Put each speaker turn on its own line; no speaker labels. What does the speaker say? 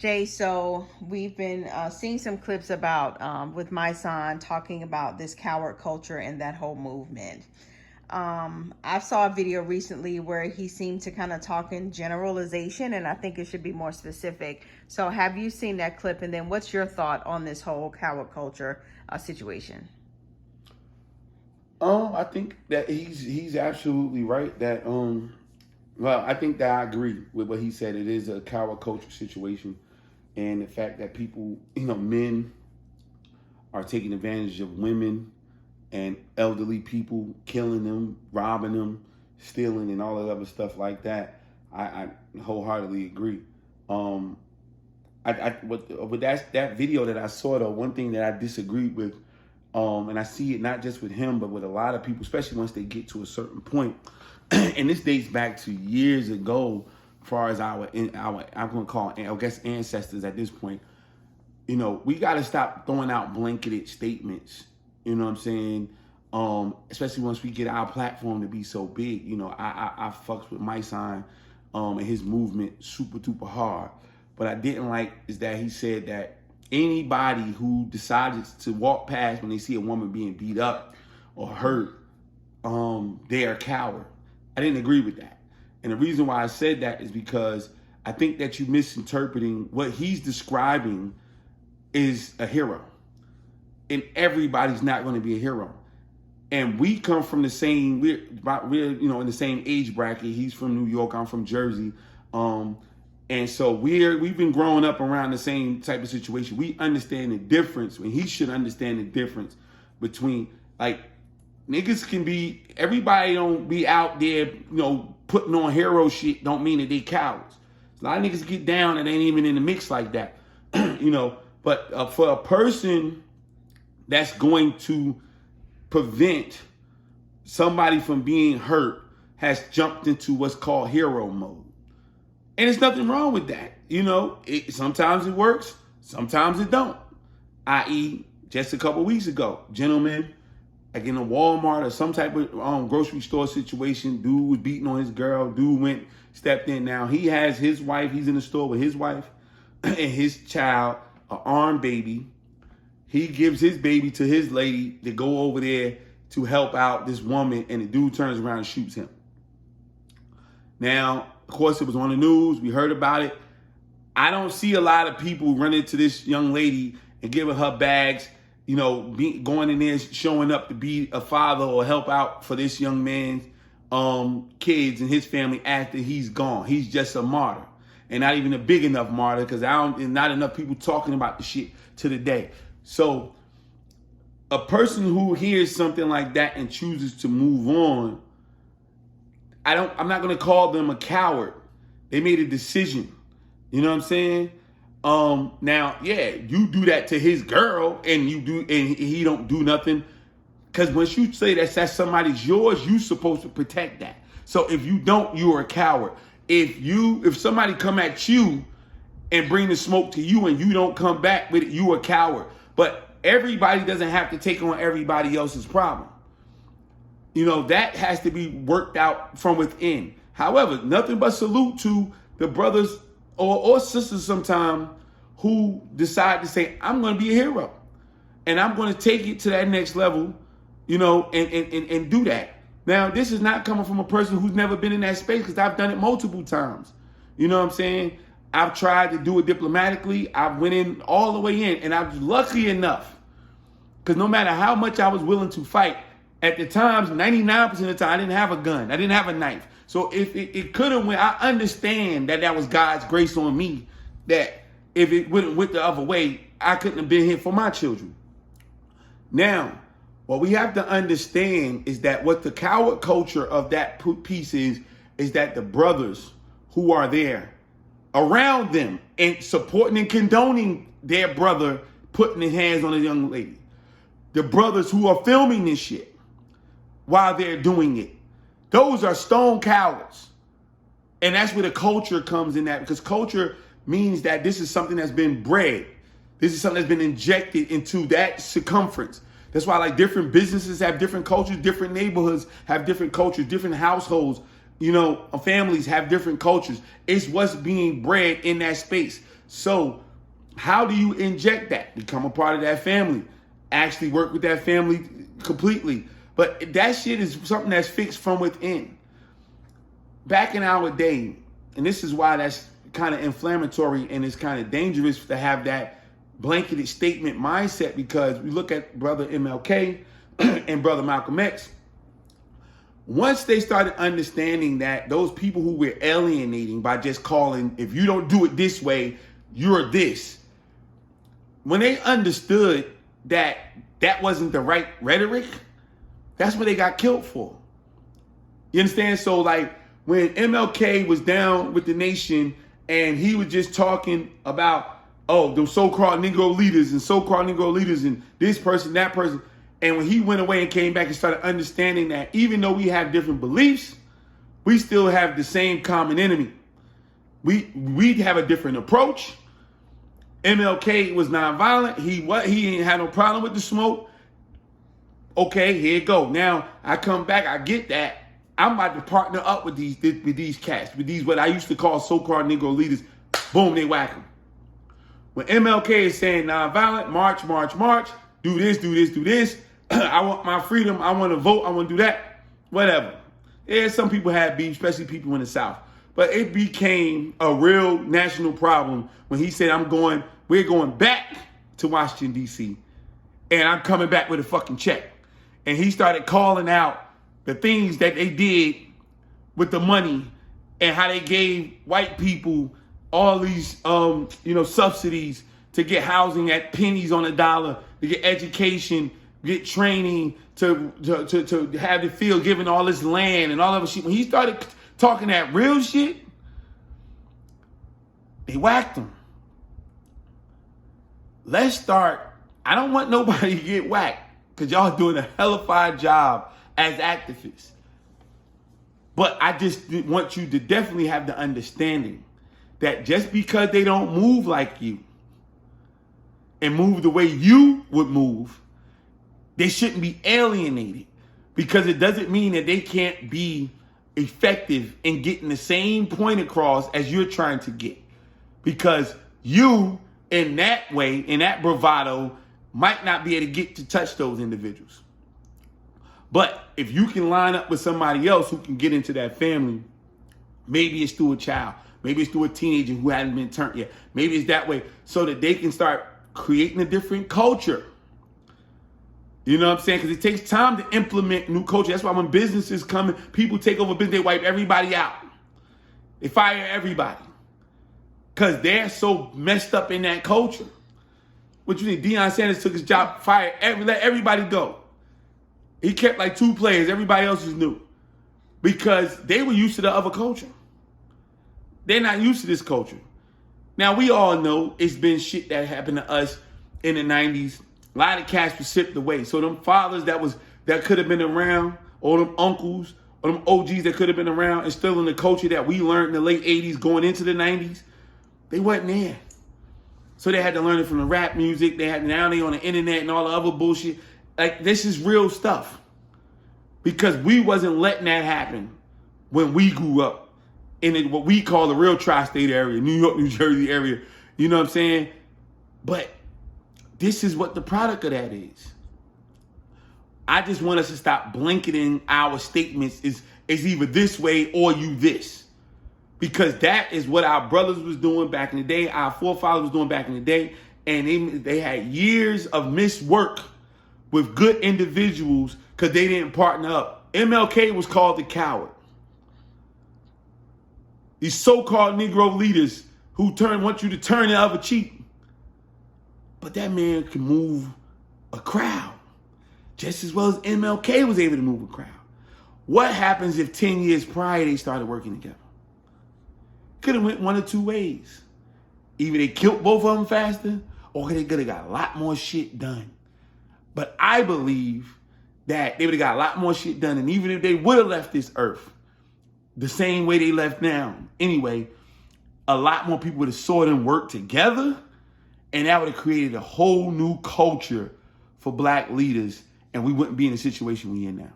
Jay, so we've been seeing some clips about with Mysonne talking about this coward culture and that whole movement. I saw a video recently where he seemed to kind of talk in generalization, and I think it should be more specific. So, have you seen that clip? And then, what's your thought on this whole coward culture situation?
I think that he's absolutely right. Well, I think that I agree with what he said. It is a coward culture situation, and the fact that people, men are taking advantage of women and elderly people, killing them, robbing them, stealing, and all that other stuff like that. I wholeheartedly agree. With that video that I saw, though, one thing that I disagreed with, and I see it not just with him, but with a lot of people, especially once they get to a certain point, and this dates back to years ago, as far as our I'm going to call, I guess, ancestors at this point. We got to stop throwing out blanketed statements. You know what I'm saying? Especially once we get our platform to be so big. I fucks with Mysonne and his movement super duper hard. What I didn't like is that he said that anybody who decides to walk past when they see a woman being beat up or hurt, they're a coward. I didn't agree with that. And the reason why I said that is because I think that you're misinterpreting what he's describing is a hero. And everybody's not going to be a hero. And we come from the same, we're in the same age bracket. He's from New York, I'm from Jersey. And so we've been growing up around the same type of situation. We understand the difference, and he should understand the difference between, like, niggas can be, everybody don't be out there, putting on hero shit don't mean that they cowards. A lot of niggas get down and ain't even in the mix like that, But for a person that's going to prevent somebody from being hurt has jumped into what's called hero mode. And there's nothing wrong with that. Sometimes it works, sometimes it don't. I.e., just a couple weeks ago, gentlemen, like in a Walmart or some type of grocery store situation, dude was beating on his girl, stepped in. Now he has his wife, he's in the store with his wife and his child, an armed baby. He gives his baby to his lady to go over there to help out this woman, and the dude turns around and shoots him. Now, of course, it was on the news. We heard about it. I don't see a lot of people running to this young lady and giving her bags, going in there, showing up to be a father or help out for this young man's kids and his family after he's gone. He's just a martyr, and not even a big enough martyr, because not enough people talking about the shit to the day. So a person who hears something like that and chooses to move on, I'm not going to call them a coward. They made a decision. You know what I'm saying? Now, yeah, you do that to his girl and he don't do nothing. Because once you say that somebody's yours, you're supposed to protect that. So if you don't, you're a coward. If somebody come at you and bring the smoke to you and you don't come back with it, you a coward. But everybody doesn't have to take on everybody else's problem. That has to be worked out from within. However, nothing but salute to the brothers or sisters sometimes who decide to say, I'm going to be a hero. And I'm going to take it to that next level, and do that. Now, this is not coming from a person who's never been in that space, because I've done it multiple times. You know what I'm saying? I've tried to do it diplomatically. I went in all the way in, and I was lucky enough, because no matter how much I was willing to fight, at the times, 99% of the time, I didn't have a gun. I didn't have a knife. So if it could have went, I understand that was God's grace on me, that if it went the other way, I couldn't have been here for my children. Now, what we have to understand is that what the coward culture of that piece is that the brothers who are there around them and supporting and condoning their brother putting his hands on a young lady, the brothers who are filming this shit while they're doing it, those are stone cowards. And that's where the culture comes in, that because culture means that this is something that's been bred. This is something that's been injected into that circumference. That's why, like, different businesses have different cultures, different neighborhoods have different cultures, different households, families have different cultures. It's what's being bred in that space. So how do you inject that? Become a part of that family. Actually work with that family completely. But that shit is something that's fixed from within. Back in our day, and this is why that's kind of inflammatory and it's kind of dangerous to have that blanketed statement mindset, because we look at brother MLK and brother Malcolm X. Once they started understanding that those people who we're alienating by just calling, if you don't do it this way, you're this. When they understood that that wasn't the right rhetoric, that's what they got killed for. You understand? So like when MLK was down with the nation and he was just talking about, oh, the so-called Negro leaders and this person, that person. And when he went away and came back and started understanding that even though we have different beliefs, we still have the same common enemy. We have a different approach. MLK was nonviolent. He ain't had no problem with the smoke. Okay, here you go. Now I come back, I get that. I'm about to partner up with these cats, with these what I used to call so-called Negro leaders. Boom, they whack them. When MLK is saying nonviolent, march, do this. I want my freedom. I want to vote. I want to do that. Whatever. Yeah, some people had beef, especially people in the South. But it became a real national problem when he said, we're going back to Washington, D.C. and I'm coming back with a fucking check. And he started calling out the things that they did with the money and how they gave white people all these, subsidies to get housing at pennies on a dollar, to get education, get training, to have the field, given all this land and all of this shit. When he started talking that real shit, they whacked him. Let's start. I don't want nobody to get whacked because y'all doing a hellified job as activists. But I just want you to definitely have the understanding that just because they don't move like you and move the way you would move, they shouldn't be alienated, because it doesn't mean that they can't be effective in getting the same point across as you're trying to get. Because you, in that way, in that bravado, might not be able to get to touch those individuals. But if you can line up with somebody else who can get into that family, maybe it's through a child, maybe it's through a teenager who hasn't been turned yet, maybe it's that way, so that they can start creating a different culture. You know what I'm saying? Because it takes time to implement new culture. That's why when businesses come, people take over business, they wipe everybody out. They fire everybody. Because they're so messed up in that culture. What you think? Deion Sanders took his job, let everybody go. He kept like 2 players. Everybody else was new. Because they were used to the other culture. They're not used to this culture. Now, we all know it's been shit that happened to us in the 90s. A lot of cats were sipped away. So them fathers that could have been around, or them uncles, or them OGs that could have been around and still in the culture that we learned in the late 80s going into the 90s, they wasn't there. So they had to learn it from the rap music. Now they on the internet and all the other bullshit. Like, this is real stuff. Because we wasn't letting that happen when we grew up in what we call the real tri-state area, New York, New Jersey area. You know what I'm saying? But this is what the product of that is. I just want us to stop blanketing our statements is either this way or you this. Because that is what our brothers was doing back in the day, our forefathers was doing back in the day, and they had years of miswork with good individuals because they didn't partner up. MLK was called the coward. These so-called Negro leaders who want you to turn the other cheek. But that man can move a crowd just as well as MLK was able to move a crowd. What happens if 10 years prior they started working together? Could have went one of 2 ways. Either they killed both of them faster, or they could have got a lot more shit done. But I believe that they would have got a lot more shit done. And even if they would have left this earth the same way they left now, anyway, a lot more people would have saw them work together, and that would have created a whole new culture for black leaders, and we wouldn't be in the situation we're in now.